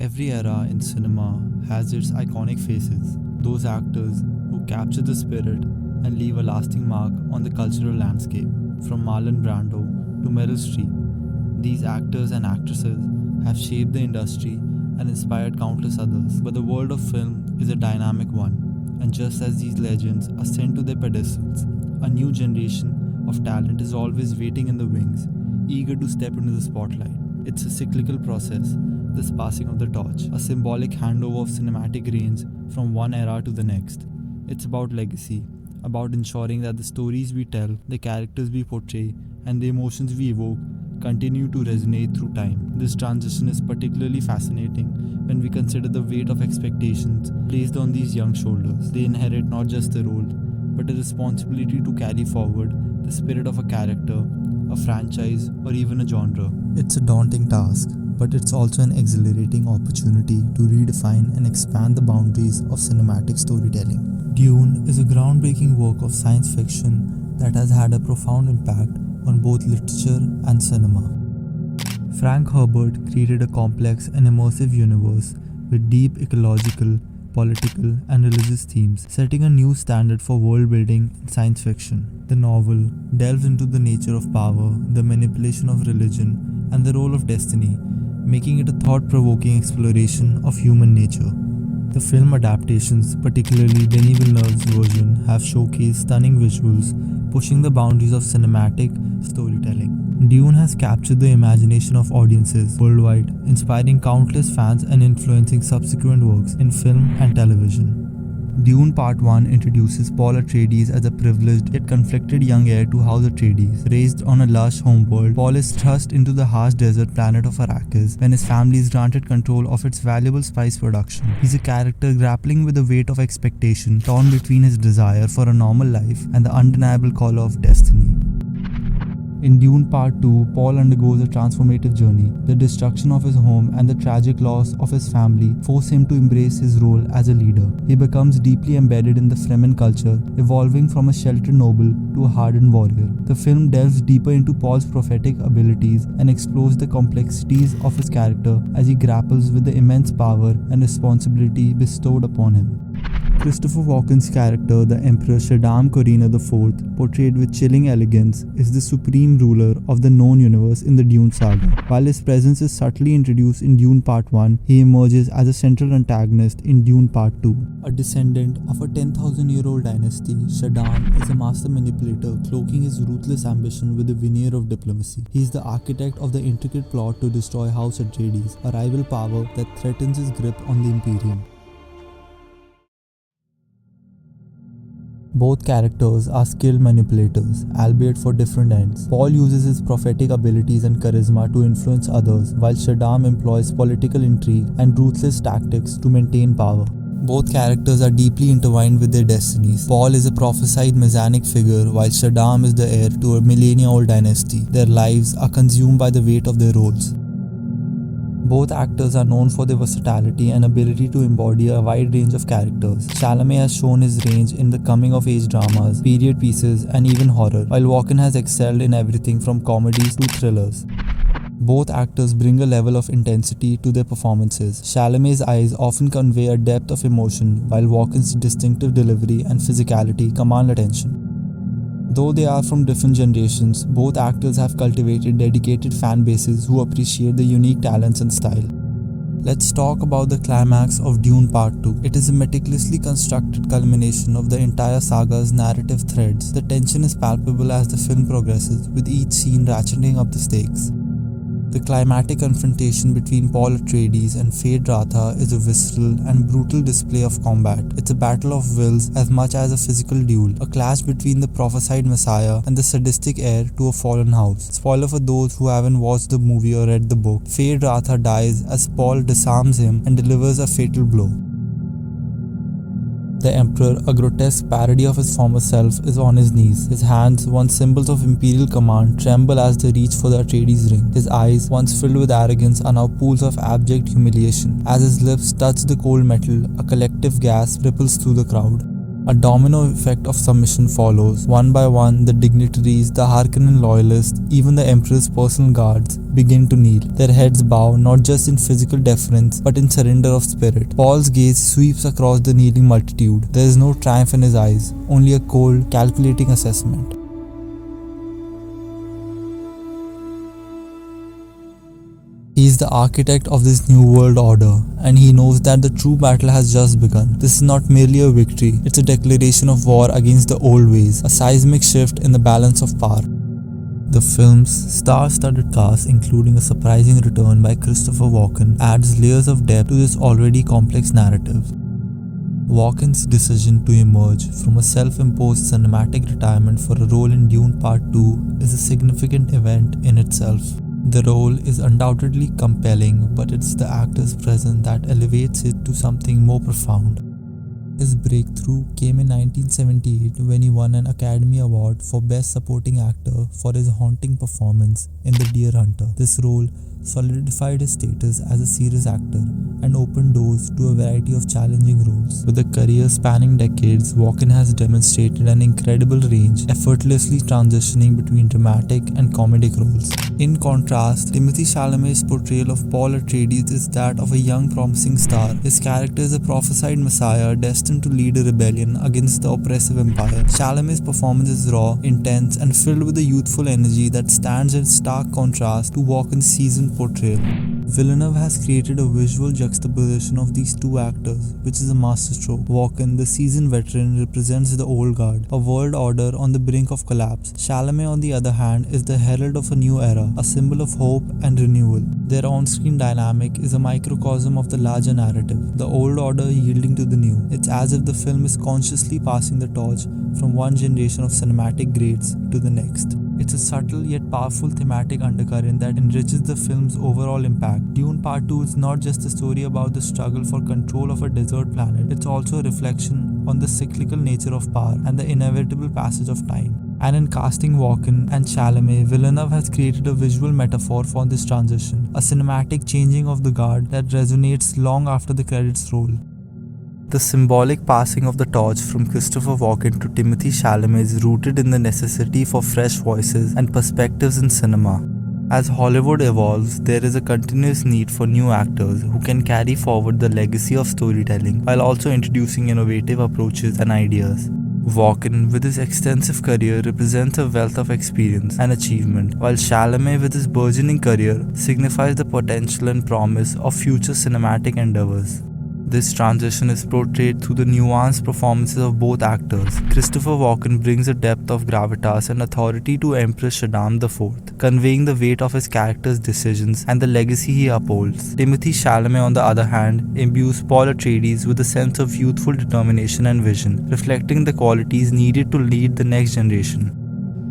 Every era in cinema has its iconic faces, those actors who capture the spirit and leave a lasting mark on the cultural landscape. From Marlon Brando to Meryl Streep, these actors and actresses have shaped the industry and inspired countless others. But the world of film is a dynamic one, and just as these legends ascend to their pedestals, a new generation of talent is always waiting in the wings, eager to step into the spotlight. It's a cyclical process, this passing of the torch, a symbolic handover of cinematic reins from one era to the next. It's about legacy, about ensuring that the stories we tell, the characters we portray, and the emotions we evoke continue to resonate through time. This transition is particularly fascinating when we consider the weight of expectations placed on these young shoulders. They inherit not just the role, but a responsibility to carry forward the spirit of a character, a franchise, or even a genre. It's a daunting task, but it's also an exhilarating opportunity to redefine and expand the boundaries of cinematic storytelling. Dune is a groundbreaking work of science fiction that has had a profound impact on both literature and cinema. Frank Herbert created a complex and immersive universe with deep ecological, political, and religious themes, setting a new standard for world building in science fiction. The novel delves into the nature of power, the manipulation of religion, and the role of destiny, making it a thought-provoking exploration of human nature. The film adaptations, particularly Denis Villeneuve's version, have showcased stunning visuals, pushing the boundaries of cinematic storytelling. Dune has captured the imagination of audiences worldwide, inspiring countless fans and influencing subsequent works in film and television. Dune Part 1 introduces Paul Atreides as a privileged yet conflicted young heir to House Atreides. Raised on a lush homeworld, Paul is thrust into the harsh desert planet of Arrakis when his family is granted control of its valuable spice production. He's a character grappling with the weight of expectation, torn between his desire for a normal life and the undeniable call of destiny. In Dune Part 2, Paul undergoes a transformative journey. The destruction of his home and the tragic loss of his family force him to embrace his role as a leader. He becomes deeply embedded in the Fremen culture, evolving from a sheltered noble to a hardened warrior. The film delves deeper into Paul's prophetic abilities and explores the complexities of his character as he grapples with the immense power and responsibility bestowed upon him. Christopher Walken's character, the Emperor Shaddam Corina IV, portrayed with chilling elegance, is the supreme ruler of the known universe in the Dune saga. While his presence is subtly introduced in Dune Part 1, he emerges as a central antagonist in Dune Part 2. A descendant of a 10,000-year-old dynasty, Shaddam is a master manipulator cloaking his ruthless ambition with a veneer of diplomacy. He is the architect of the intricate plot to destroy House Atreides, a rival power that threatens his grip on the Imperium. Both characters are skilled manipulators, albeit for different ends. Paul uses his prophetic abilities and charisma to influence others, while Shaddam employs political intrigue and ruthless tactics to maintain power. Both characters are deeply intertwined with their destinies. Paul is a prophesied messianic figure, while Shaddam is the heir to a millennia-old dynasty. Their lives are consumed by the weight of their roles. Both actors are known for their versatility and ability to embody a wide range of characters. Chalamet has shown his range in the coming-of-age dramas, period pieces, and even horror, while Walken has excelled in everything from comedies to thrillers. Both actors bring a level of intensity to their performances. Chalamet's eyes often convey a depth of emotion, while Walken's distinctive delivery and physicality command attention. Though they are from different generations, both actors have cultivated dedicated fan bases who appreciate the unique talents and style. Let's talk about the climax of Dune Part 2. It is a meticulously constructed culmination of the entire saga's narrative threads. The tension is palpable as the film progresses, with each scene ratcheting up the stakes. The climactic confrontation between Paul Atreides and Fade Ratha is a visceral and brutal display of combat. It's a battle of wills as much as a physical duel, a clash between the prophesied messiah and the sadistic heir to a fallen house. Spoiler for those who haven't watched the movie or read the book, Fade Ratha dies as Paul disarms him and delivers a fatal blow. The Emperor, a grotesque parody of his former self, is on his knees. His hands, once symbols of imperial command, tremble as they reach for the Atreides ring. His eyes, once filled with arrogance, are now pools of abject humiliation. As his lips touch the cold metal, a collective gasp ripples through the crowd. A domino effect of submission follows. One by one, the dignitaries, the Harkonnen loyalists, even the Emperor's personal guards begin to kneel. Their heads bow not just in physical deference but in surrender of spirit. Paul's gaze sweeps across the kneeling multitude. There is no triumph in his eyes, only a cold, calculating assessment. He is the architect of this new world order, and he knows that the true battle has just begun. This is not merely a victory, it's a declaration of war against the old ways, a seismic shift in the balance of power. The film's star-studded cast, including a surprising return by Christopher Walken, adds layers of depth to this already complex narrative. Walken's decision to emerge from a self-imposed cinematic retirement for a role in Dune Part 2 is a significant event in itself. The role is undoubtedly compelling, but it's the actor's presence that elevates it to something more profound. His breakthrough came in 1978 when he won an Academy Award for Best Supporting Actor for his haunting performance in The Deer Hunter. This role solidified his status as a serious actor and opened doors to a variety of challenging roles. With a career spanning decades, Walken has demonstrated an incredible range, effortlessly transitioning between dramatic and comedic roles. In contrast, Timothée Chalamet's portrayal of Paul Atreides is that of a young promising star. His character is a prophesied messiah destined to lead a rebellion against the oppressive empire. Chalamet's performance is raw, intense, and filled with a youthful energy that stands in stark contrast to Walken's seasoned portrayal. Villeneuve has created a visual juxtaposition of these two actors, which is a masterstroke. Walken, the seasoned veteran, represents the old guard, a world order on the brink of collapse. Chalamet, on the other hand, is the herald of a new era, a symbol of hope and renewal. Their on-screen dynamic is a microcosm of the larger narrative, the old order yielding to the new. It's as if the film is consciously passing the torch from one generation of cinematic greats to the next. It's a subtle yet powerful thematic undercurrent that enriches the film's overall impact. Dune Part 2 is not just a story about the struggle for control of a desert planet, it's also a reflection on the cyclical nature of power and the inevitable passage of time. And in casting Walken and Chalamet, Villeneuve has created a visual metaphor for this transition, a cinematic changing of the guard that resonates long after the credits roll. The symbolic passing of the torch from Christopher Walken to Timothée Chalamet is rooted in the necessity for fresh voices and perspectives in cinema. As Hollywood evolves, there is a continuous need for new actors who can carry forward the legacy of storytelling while also introducing innovative approaches and ideas. Walken, with his extensive career, represents a wealth of experience and achievement, while Chalamet, with his burgeoning career, signifies the potential and promise of future cinematic endeavors. This transition is portrayed through the nuanced performances of both actors. Christopher Walken brings a depth of gravitas and authority to Empress Shaddam IV, conveying the weight of his character's decisions and the legacy he upholds. Timothée Chalamet, on the other hand, imbues Paul Atreides with a sense of youthful determination and vision, reflecting the qualities needed to lead the next generation.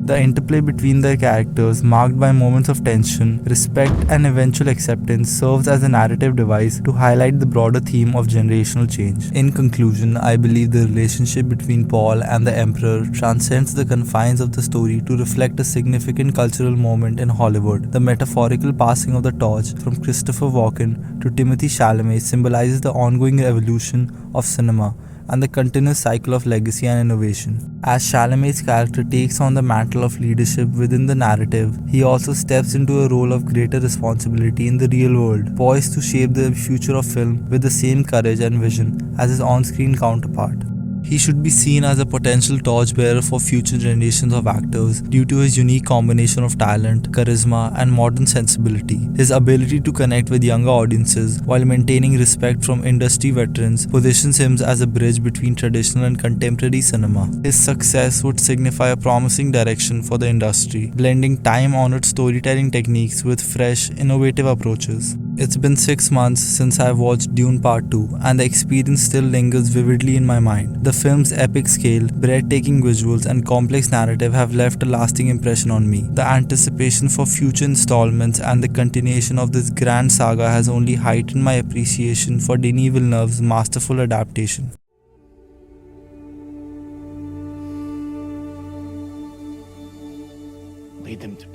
The interplay between their characters, marked by moments of tension, respect, and eventual acceptance, serves as a narrative device to highlight the broader theme of generational change. In conclusion, I believe the relationship between Paul and the Emperor transcends the confines of the story to reflect a significant cultural moment in Hollywood. The metaphorical passing of the torch from Christopher Walken to Timothée Chalamet symbolizes the ongoing evolution of cinema and the continuous cycle of legacy and innovation. As Chalamet's character takes on the mantle of leadership within the narrative, he also steps into a role of greater responsibility in the real world, poised to shape the future of film with the same courage and vision as his on-screen counterpart. He should be seen as a potential torchbearer for future generations of actors due to his unique combination of talent, charisma, and modern sensibility. His ability to connect with younger audiences while maintaining respect from industry veterans positions him as a bridge between traditional and contemporary cinema. His success would signify a promising direction for the industry, blending time-honored storytelling techniques with fresh, innovative approaches. It's been 6 months since I watched Dune Part 2, and the experience still lingers vividly in my mind. The film's epic scale, breathtaking visuals, and complex narrative have left a lasting impression on me. The anticipation for future installments and the continuation of this grand saga has only heightened my appreciation for Denis Villeneuve's masterful adaptation. Lead them to